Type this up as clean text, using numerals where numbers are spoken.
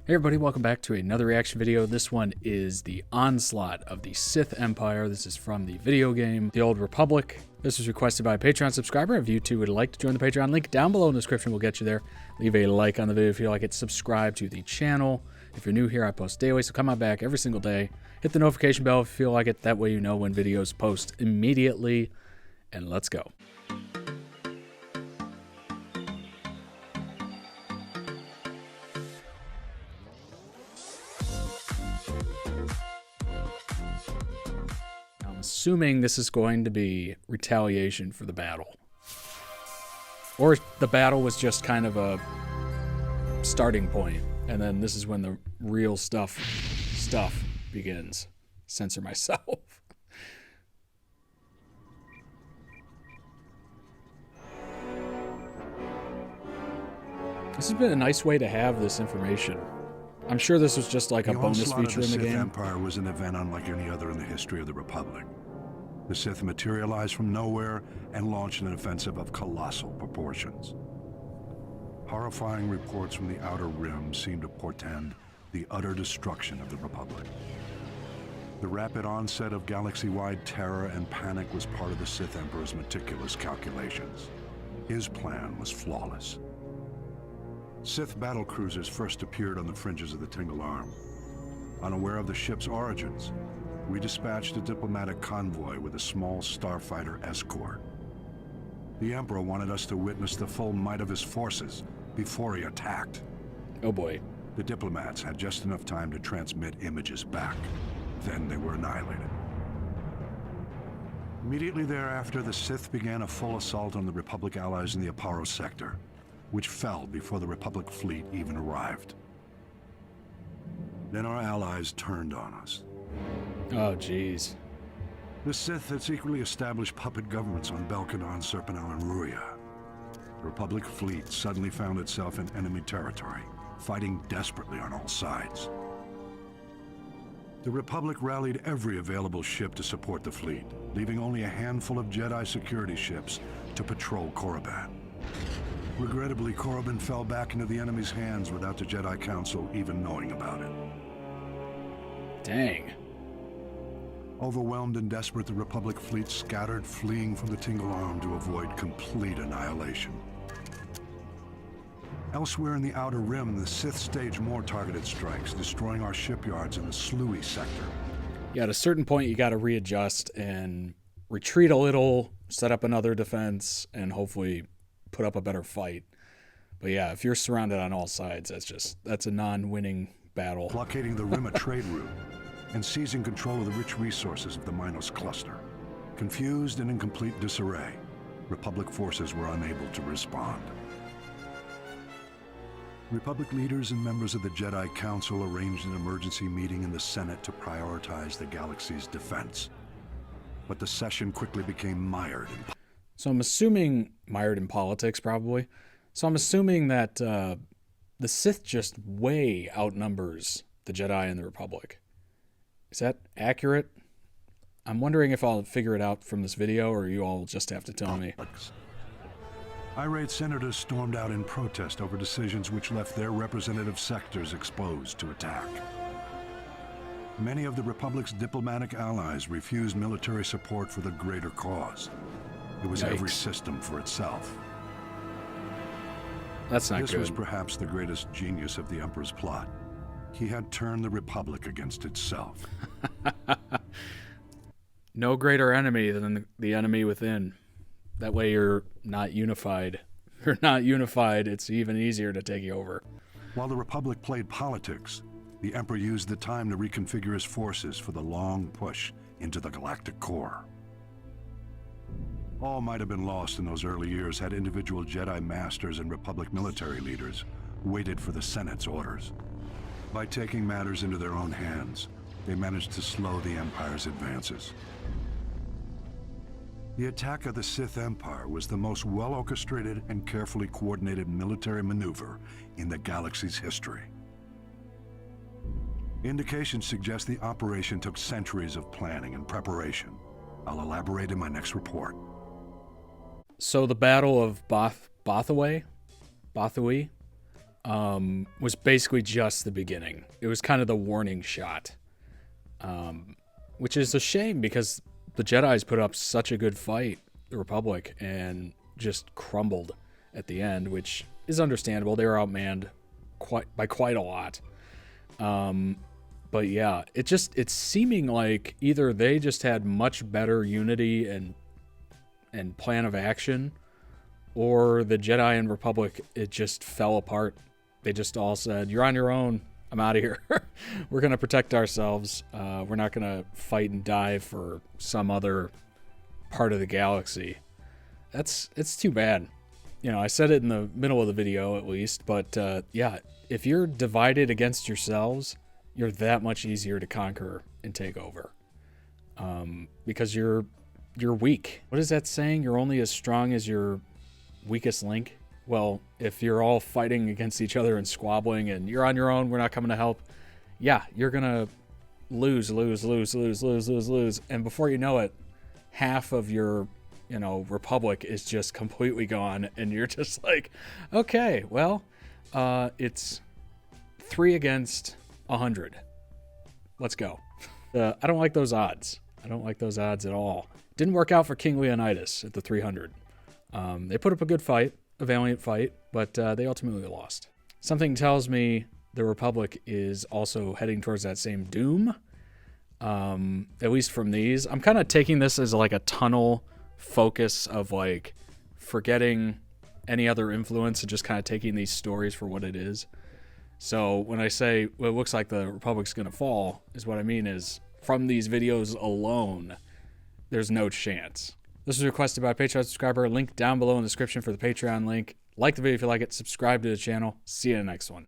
Hey everybody, welcome back to another reaction video. This one is the Onslaught of the Sith Empire. This is from the video game, The Old Republic. This was requested by a Patreon subscriber. If you too would like to join the Patreon, link down below in the description will get you there. Leave a like on the video if you like it. Subscribe to the channel. If you're new here, I post daily, so come on back every single day. Hit the notification bell if you feel like it. That way you know when videos post immediately. And let's go. Assuming this is going to be retaliation for the battle. Or the battle was just kind of a starting point, and then this is when the real stuff begins. Censor myself. This has been a nice way to have this information. I'm sure this was just like a bonus feature in the game. The Sith Empire was an event unlike any other in the history of the Republic. The Sith materialized from nowhere and launched an offensive of colossal proportions. Horrifying reports from the Outer Rim seemed to portend the utter destruction of the Republic. The rapid onset of galaxy-wide terror and panic was part of the Sith Emperor's meticulous calculations. His plan was flawless. Sith battlecruisers first appeared on the fringes of the Tingle Arm. Unaware of the ship's origins, we dispatched a diplomatic convoy with a small starfighter escort. The Emperor wanted us to witness the full might of his forces before he attacked. Oh boy. The diplomats had just enough time to transmit images back. Then they were annihilated. Immediately thereafter, the Sith began a full assault on the Republic allies in the Aparo sector, which fell before the Republic fleet even arrived. Then our allies turned on us. Oh, jeez. The Sith had secretly established puppet governments on Belkadon, Serpenal, and Ruya. The Republic fleet suddenly found itself in enemy territory, fighting desperately on all sides. The Republic rallied every available ship to support the fleet, leaving only a handful of Jedi security ships to patrol Korriban. Regrettably, Korriban fell back into the enemy's hands without the Jedi Council even knowing about it. Dang. Overwhelmed and desperate, the Republic fleet scattered, fleeing from the Tingle Arm to avoid complete annihilation. Elsewhere in the Outer Rim, the Sith staged more targeted strikes, destroying our shipyards in the Sluy sector. Yeah, at a certain point, you got to readjust and retreat a little, set up another defense, and hopefully put up a better fight. But yeah, if you're surrounded on all sides, that's a non-winning battle. Blockading the Rim, a trade route, and seizing control of the rich resources of the Minos cluster. Confused and in complete disarray, Republic forces were unable to respond. Republic leaders and members of the Jedi Council arranged an emergency meeting in the Senate to prioritize the galaxy's defense. But the session quickly became mired in So I'm assuming, mired in politics probably, so I'm assuming that the Sith just way outnumbers the Jedi and the Republic. Is that accurate? I'm wondering if I'll figure it out from this video, or you all just have to tell me. Irate senators stormed out in protest over decisions which left their representative sectors exposed to attack. Many of the Republic's diplomatic allies refused military support for the greater cause. It was every system for itself. That's not good. This was perhaps the greatest genius of the Emperor's plot. He had turned the Republic against itself. No greater enemy than the enemy within. That way you're not unified. If you're not unified, it's even easier to take you over. While the Republic played politics, the Emperor used the time to reconfigure his forces for the long push into the galactic core. All might have been lost in those early years had individual Jedi masters and Republic military leaders waited for the Senate's orders. By taking matters into their own hands, they managed to slow the Empire's advances. The attack of the Sith Empire was the most well-orchestrated and carefully coordinated military maneuver in the galaxy's history. Indications suggest the operation took centuries of planning and preparation. I'll elaborate in my next report. So the Battle of Bothawui, was basically just the beginning. It was kind of the warning shot, which is a shame because the Jedi's put up such a good fight, the Republic, and just crumbled at the end, which is understandable. They were outmanned by quite a lot. But yeah, it's seeming like either they just had much better unity and plan of action, or the Jedi and Republic, it just fell apart. They just all said, "You're on your own. I'm out of here. We're going to protect ourselves. We're not going to fight and die for some other part of the galaxy." It's too bad. You know, I said it in the middle of the video at least, but yeah, if you're divided against yourselves, you're that much easier to conquer and take over. Because you're weak. What is that saying? You're only as strong as your weakest link. Well, if you're all fighting against each other and squabbling and you're on your own, we're not coming to help, yeah, you're gonna lose. And before you know it, half of your, Republic is just completely gone, and you're just like, okay, well, it's 3 against 100. Let's go. I don't like those odds. I don't like those odds at all. Didn't work out for King Leonidas at the 300. They put up a good fight, a valiant fight, but they ultimately lost. Something tells me the Republic is also heading towards that same doom, at least from these. I'm kind of taking this as like a tunnel focus of like forgetting any other influence and just kind of taking these stories for what it is. So when I say, well, it looks like the Republic's going to fall, is what I mean is from these videos alone, there's no chance. This was requested by a Patreon subscriber. Link down below in the description for the Patreon link. Like the video if you like it. Subscribe to the channel. See you in the next one.